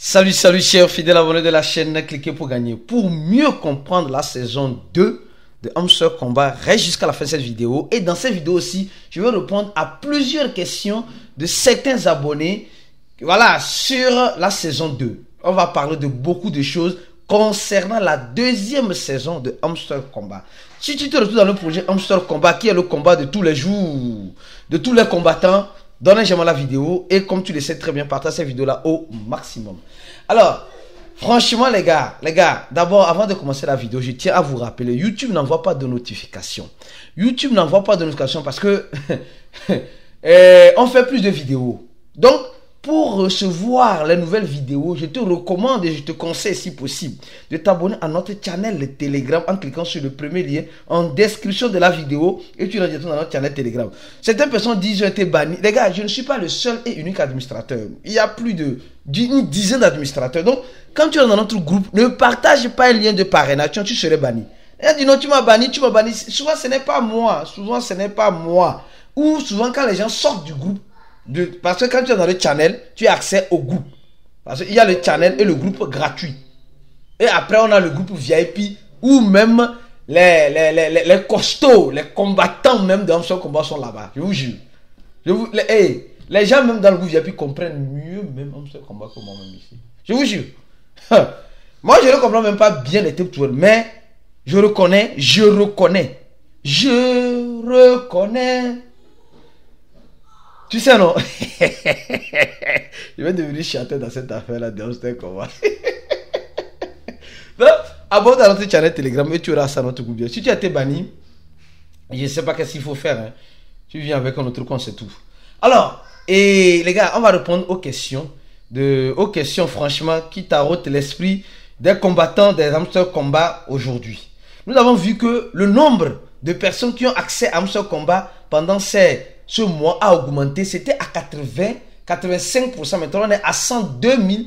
Salut chers fidèles abonnés de la chaîne, cliquez pour gagner. Pour mieux comprendre la saison 2 de Hamster Combat, reste jusqu'à la fin de cette vidéo. Et dans cette vidéo aussi, je vais répondre à plusieurs questions de certains abonnés. Voilà, sur la saison 2. On va parler de beaucoup de choses concernant la deuxième saison de Hamster Combat. Si tu te retrouves dans le projet Hamster Combat, qui est le combat de tous les jours, de tous les combattants, donne un j'aime à la vidéo et comme tu le sais très bien, partage cette vidéo là au maximum. Alors, franchement les gars, d'abord avant de commencer la vidéo, je tiens à vous rappeler, YouTube n'envoie pas de notification. YouTube n'envoie pas de notification parce que on fait plus de vidéos. Donc, pour recevoir les nouvelles vidéos, je te recommande et je te conseille si possible de t'abonner à notre channel Telegram en cliquant sur le premier lien en description de la vidéo et tu rentres dans notre channel Telegram. Certaines personnes disent j'ai été banni. Les gars, je ne suis pas le seul et unique administrateur. Il y a plus d'une dizaine d'administrateurs. Donc, quand tu es dans notre groupe, ne partage pas un lien de parrainage, tu serais banni. Et dit non, tu m'as banni. Souvent, ce n'est pas moi. Ou souvent, quand les gens sortent du groupe, parce que quand tu es dans le channel, tu as accès au groupe. Parce qu'il y a le channel et le groupe gratuit. Et après, on a le groupe VIP où même les costauds, les combattants même dans ce combat sont là-bas. Je vous jure. Les gens même dans le groupe VIP comprennent mieux même ce combat que moi-même ici. Je vous jure. Moi, je ne comprends même pas bien les types, mais je reconnais. Tu sais, non? Je vais devenir chanteur dans cette affaire-là d'Hamster Combat. Donc, abonne-toi à notre channel Telegram et tu auras ça dans notre groupe. Si tu as été banni, je ne sais pas qu'est-ce qu'il faut faire. Hein. Tu viens avec un autre compte, c'est tout. Alors, et les gars, on va répondre aux questions franchement qui tarautent l'esprit des combattants des Hamster Combat aujourd'hui. Nous avons vu que le nombre de personnes qui ont accès à Hamster Combat pendant ce mois a augmenté, c'était à 85%. Maintenant, on est à 102 millions.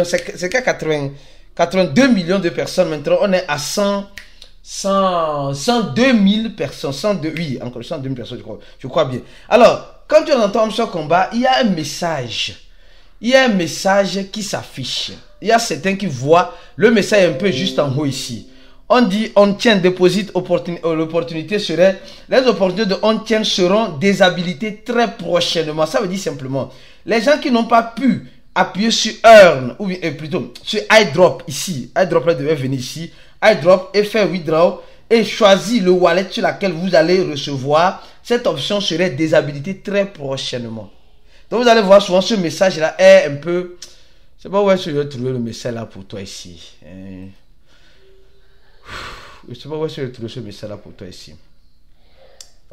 C'est qu'à 82 millions de personnes. Maintenant, on est à 102 000 personnes. 102, oui, encore 102 000 personnes, je crois bien. Alors, quand tu entends Hamster Combat, il y a un message. Il y a un message qui s'affiche. Il y a certains qui voient le message un peu juste en haut ici. On dit on tient déposit l'opportunité serait les opportunités de on tient seront déshabilitées très prochainement. Ça veut dire simplement les gens qui n'ont pas pu appuyer sur earn ou plutôt sur iDrop ici. iDrop devait venir ici. iDrop et faire withdraw et choisir le wallet sur laquelle vous allez recevoir. Cette option serait déshabilitée très prochainement. Donc vous allez voir souvent ce message là est un peu. Je sais pas où est-ce que je vais trouver le message là pour toi ici. Je ne sais pas où est-ce que je trouve ce message là pour toi ici.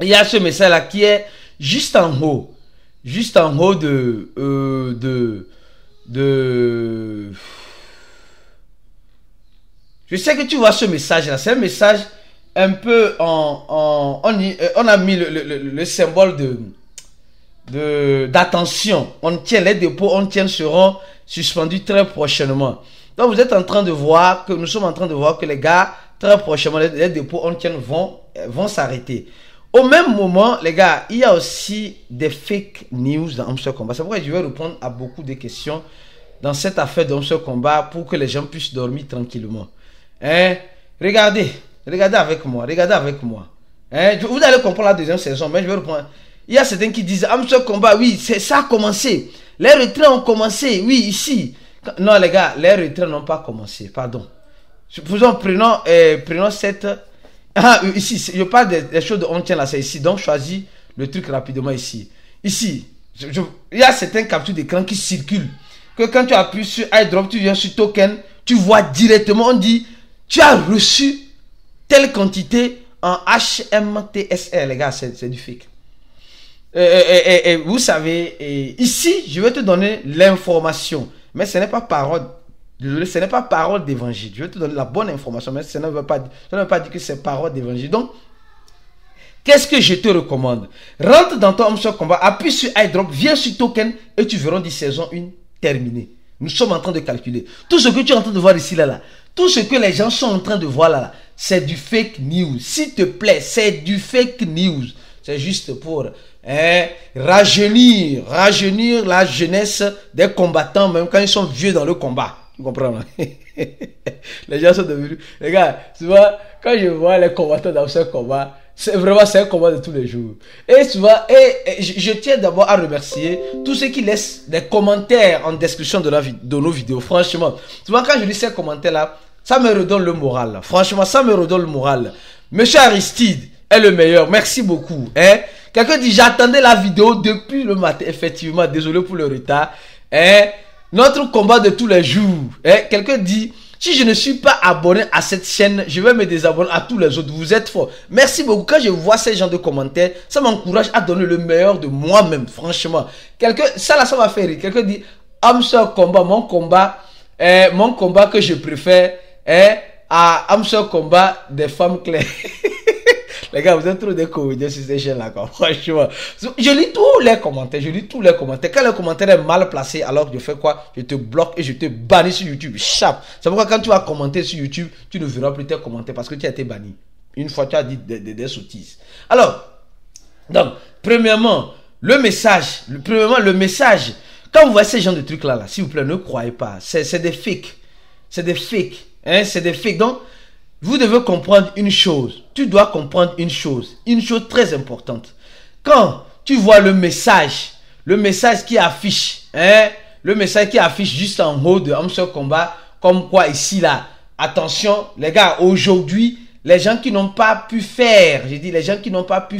Il y a ce message là qui est juste en haut. Juste en haut de Je sais que tu vois ce message là. C'est un message un peu on a mis le symbole d'attention. On tient les dépôts, seront suspendus très prochainement. Donc vous êtes en train de voir que nous sommes en train de voir que les gars, très prochainement, les dépôts vont s'arrêter. Au même moment, les gars, il y a aussi des fake news dans Hamster Combat. C'est pourquoi je vais répondre à beaucoup de questions dans cette affaire de Hamster Combat pour que les gens puissent dormir tranquillement. Hein? Regardez avec moi. Hein? Vous allez comprendre la deuxième saison, mais je vais répondre. Il y a certains qui disent Hamster Combat, oui, ça a commencé. Les retraits ont commencé, oui, ici. Non les gars, les retraits n'ont pas commencé, pardon. Prenons cette... ici, je parle des choses de on tient là, c'est ici. Donc choisis le truc rapidement ici. Ici, il y a certains captures d'écran qui circulent. Que quand tu appuies sur iDrop, tu viens sur token, tu vois directement, on dit, tu as reçu telle quantité en HMTSR, les gars, c'est du fake. Vous savez, ici, je vais te donner l'information. Mais ce n'est pas parole. Désolé, ce n'est pas parole d'évangile. Je vais te donner la bonne information, mais ça ne veut pas dire que c'est parole d'évangile. Donc, qu'est-ce que je te recommande? Rentre dans ton Hamster Combat, appuie sur iDrop, viens sur token et tu verras 10 saison 1 terminée. Nous sommes en train de calculer. Tout ce que tu es en train de voir ici, là, tout ce que les gens sont en train de voir là, c'est du fake news. S'il te plaît, c'est du fake news. C'est juste pour rajeunir la jeunesse des combattants, même quand ils sont vieux dans le combat. Tu comprends là? Les gens sont devenus... Les gars, souvent, quand je vois les combattants dans ce combat, c'est un combat de tous les jours. Et souvent, je tiens d'abord à remercier tous ceux qui laissent des commentaires en description de nos vidéos. Franchement, souvent quand je lis ces commentaires-là, ça me redonne le moral. Là. Franchement, ça me redonne le moral. Monsieur Aristide est le meilleur. Merci beaucoup. Quelqu'un dit, j'attendais la vidéo depuis le matin. Effectivement, désolé pour le retard. Notre combat de tous les jours. Quelqu'un dit, si je ne suis pas abonné à cette chaîne, je vais me désabonner à tous les autres. Vous êtes forts. Merci beaucoup. Quand je vois ces gens de commentaires, ça m'encourage à donner le meilleur de moi-même. Franchement. Ça m'a fait rire. Quelqu'un dit, Hamster combat, mon combat que je préfère est à Hamster combat des femmes claires. Les gars, vous êtes trop des comédiens sur ces chaînes-là, quoi. Franchement. Je lis tous les commentaires. Quand le commentaire est mal placé, alors je fais quoi? Je te bloque et je te bannis sur YouTube. Chap. C'est pourquoi quand tu vas commenter sur YouTube, tu ne verras plus tes commentaires parce que tu as été banni. Une fois, tu as dit des sottises. Alors, donc, premièrement, le message. Quand vous voyez ces genres de trucs-là, s'il vous plaît, ne croyez pas. C'est des fakes. C'est des fakes. Donc, vous devez comprendre une chose. Tu dois comprendre une chose très importante. Quand tu vois le message qui affiche, le message qui affiche juste en haut de Hamster Combat, comme quoi ici là, attention les gars, aujourd'hui, les gens qui n'ont pas pu faire, qui n'ont pas pu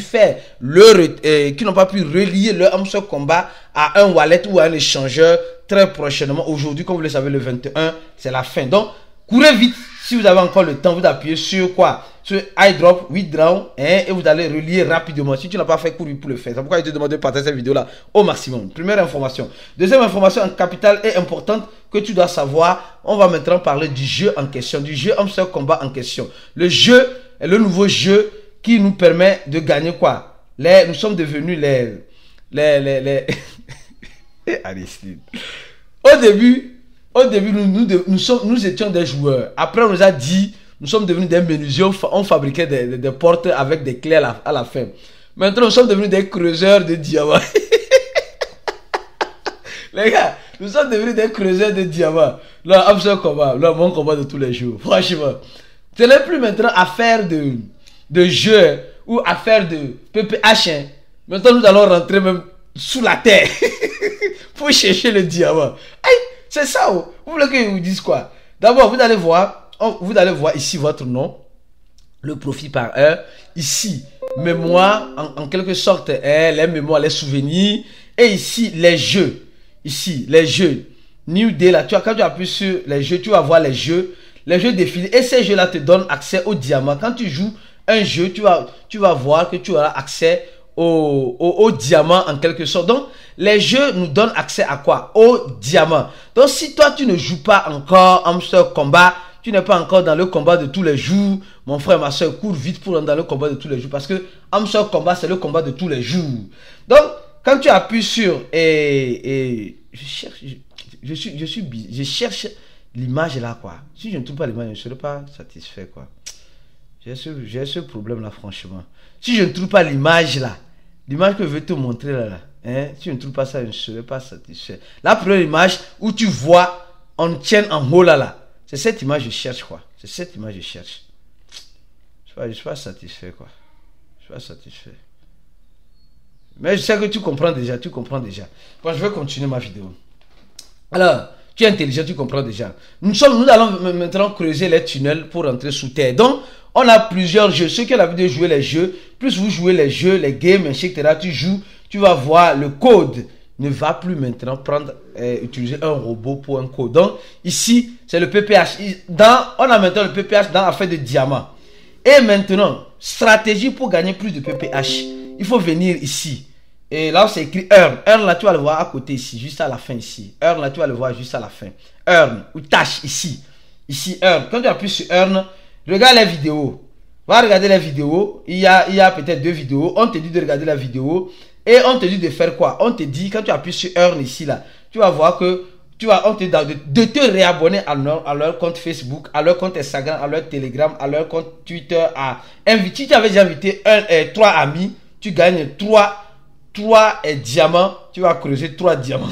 relier leur Hamster Combat à un wallet ou à un échangeur très prochainement. Aujourd'hui, comme vous le savez, le 21, c'est la fin. Donc, courez vite. Si vous avez encore le temps, vous appuyez sur quoi? Sur iDrop, Withdraw, et vous allez relier rapidement. Si tu n'as pas fait, cours pour le faire. C'est pourquoi je te demande de partager cette vidéo-là au maximum. Première information. Deuxième information en capitale et importante que tu dois savoir. On va maintenant parler du jeu en question, du jeu Hamster Combat en question. Le jeu est le nouveau jeu qui nous permet de gagner quoi? Nous sommes devenus Aristide. Au début, nous étions des joueurs. Après, on nous a dit, nous sommes devenus des menuisiers. On fabriquait des portes avec des clés à la fin. Maintenant, nous sommes devenus des creuseurs de diamants. Les gars, nous sommes devenus des creuseurs de diamants. Là, Hamster Combat, là, mon combat de tous les jours. Franchement, ce n'est plus maintenant affaire de jeu ou affaire de PPH. Maintenant, nous allons rentrer même sous la terre pour chercher le diamant. Aïe! C'est ça. Vous voulez que je vous dise quoi? D'abord, vous allez voir ici votre nom, le profit par heure. Ici, mémoire, en quelque sorte, les mémoires, les souvenirs. Et ici, les jeux. Ici, les jeux. New Day, là, quand tu appuies sur les jeux, tu vas voir les jeux défiler. Et ces jeux-là te donnent accès au diamant. Quand tu joues un jeu, tu vas voir que tu auras accès au diamant en quelque sorte. Donc, les jeux nous donnent accès à quoi? Au diamant. Donc, si toi, tu ne joues pas encore Hamster Combat, tu n'es pas encore dans le combat de tous les jours, mon frère, ma soeur, cours vite pour entrer dans le combat de tous les jours. Parce que Hamster Combat, c'est le combat de tous les jours. Donc, quand tu appuies sur... je cherche l'image là, quoi. Si je ne trouve pas l'image, je ne serai pas satisfait, quoi. J'ai ce problème-là, franchement. Si je ne trouve pas l'image là, l'image que je vais te montrer là, si je ne trouve pas ça, je ne serai pas satisfait. La première image où tu vois, on tient en haut là, c'est cette image que je cherche, quoi. C'est cette image que je cherche. Je ne suis pas satisfait, quoi. Je ne suis pas satisfait. Mais je sais que tu comprends déjà. Bon, je vais continuer ma vidéo. Alors, tu es intelligent, tu comprends déjà. Nous allons maintenant creuser les tunnels pour rentrer sous terre. Donc, on a plusieurs jeux. Ceux qui ont l'habitude de jouer les jeux, plus vous jouez les jeux, les games, etc., tu joues, tu vas voir le code ne va plus maintenant utiliser un robot pour un code. Donc, ici, c'est le PPH. On a maintenant le PPH dans l'affaire de diamants. Et maintenant, stratégie pour gagner plus de PPH. Il faut venir ici. Et là, c'est écrit Earn. Earn, là, tu vas le voir à côté ici, juste à la fin ici. Earn, là, tu vas le voir juste à la fin. Earn, ou tâche ici. Ici, Earn. Quand tu appuies sur Earn, regarde les vidéos. Va regarder les vidéos. Il y a peut-être 2 vidéos. On te dit de regarder la vidéo. Et on te dit de faire quoi? On te dit, quand tu appuies sur Earn ici, là, tu vas voir que on te dit de te réabonner à leur compte Facebook, à leur compte Instagram, à leur Telegram, à leur compte Twitter. Si tu avais déjà invité 3 amis, tu gagnes 3 3 diamants, tu vas creuser 3 diamants.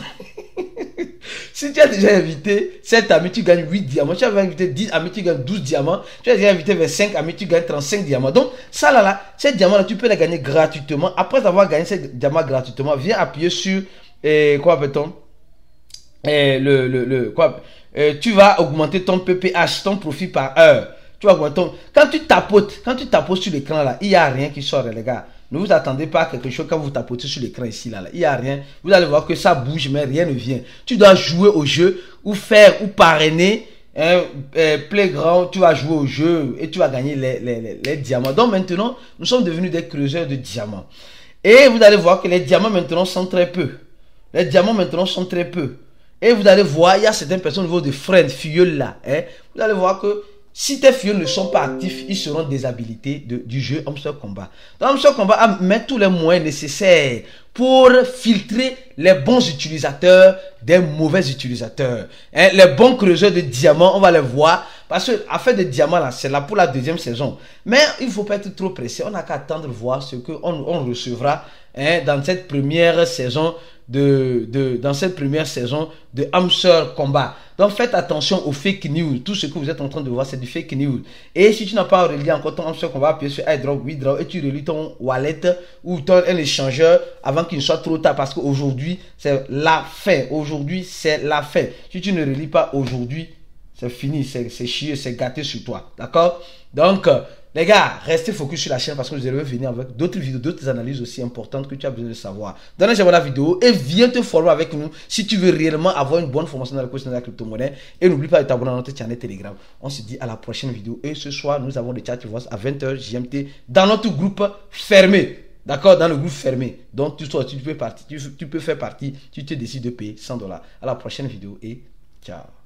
Si tu as déjà invité 7 amis, tu gagnes 8 diamants. Tu as invité 10 amis, tu gagnes 12 diamants. Tu as déjà invité 25 amis, tu gagnes 35 diamants. Donc, ça là, ces diamants-là, tu peux les gagner gratuitement. Après avoir gagné ces diamants gratuitement, viens appuyer sur, quoi appelle-t-on, tu vas augmenter ton PPH, ton profit par heure. Tu vas augmenter quand tu tapotes sur l'écran là, il n'y a rien qui sort, les gars. Ne vous attendez pas à quelque chose quand vous tapotez sur l'écran ici, là. Il n'y a rien. Vous allez voir que ça bouge, mais rien ne vient. Tu dois jouer au jeu, ou faire, ou parrainer. Playground, tu vas jouer au jeu et tu vas gagner les diamants. Donc maintenant, nous sommes devenus des creuseurs de diamants. Et vous allez voir que les diamants maintenant sont très peu. Les diamants maintenant sont très peu. Et vous allez voir, il y a certaines personnes au niveau de friends, filleuls là. Vous allez voir que si tes filleuls ne sont pas actifs, ils seront déshabilités du jeu Hamster Combat. Donc Hamster Combat met tous les moyens nécessaires pour filtrer les bons utilisateurs des mauvais utilisateurs. Les bons creuseurs de diamants, on va les voir. Parce que l'affaire de diamants là, c'est là pour la deuxième saison. Mais il ne faut pas être trop pressé. On n'a qu'à attendre voir ce qu'on recevra dans cette première saison de Hamster Combat. Donc faites attention aux fake news. Tout ce que vous êtes en train de voir, c'est du fake news. Et si tu n'as pas relié encore ton Hamster Combat, appuyer sur iDrop, WeDrop et tu relis ton wallet ou un échangeur avant qu'il ne soit trop tard, parce qu'aujourd'hui c'est la fin. Aujourd'hui c'est la fin. Si tu ne relis pas aujourd'hui, c'est fini, c'est chier, c'est gâté sur toi. D'accord? Donc, les gars, restez focus sur la chaîne parce que je vais venir avec d'autres vidéos, d'autres analyses aussi importantes que tu as besoin de savoir. Donne un j'aime à la vidéo et viens te former avec nous si tu veux réellement avoir une bonne formation dans la question de la crypto-monnaie. Et n'oublie pas de t'abonner à notre chaîne Telegram. On se dit à la prochaine vidéo. Et ce soir, nous avons le chat à 20h GMT dans notre groupe fermé. D'accord? Dans le groupe fermé. Donc, tu peux faire partie. Tu te décides de payer $100. À la prochaine vidéo et ciao.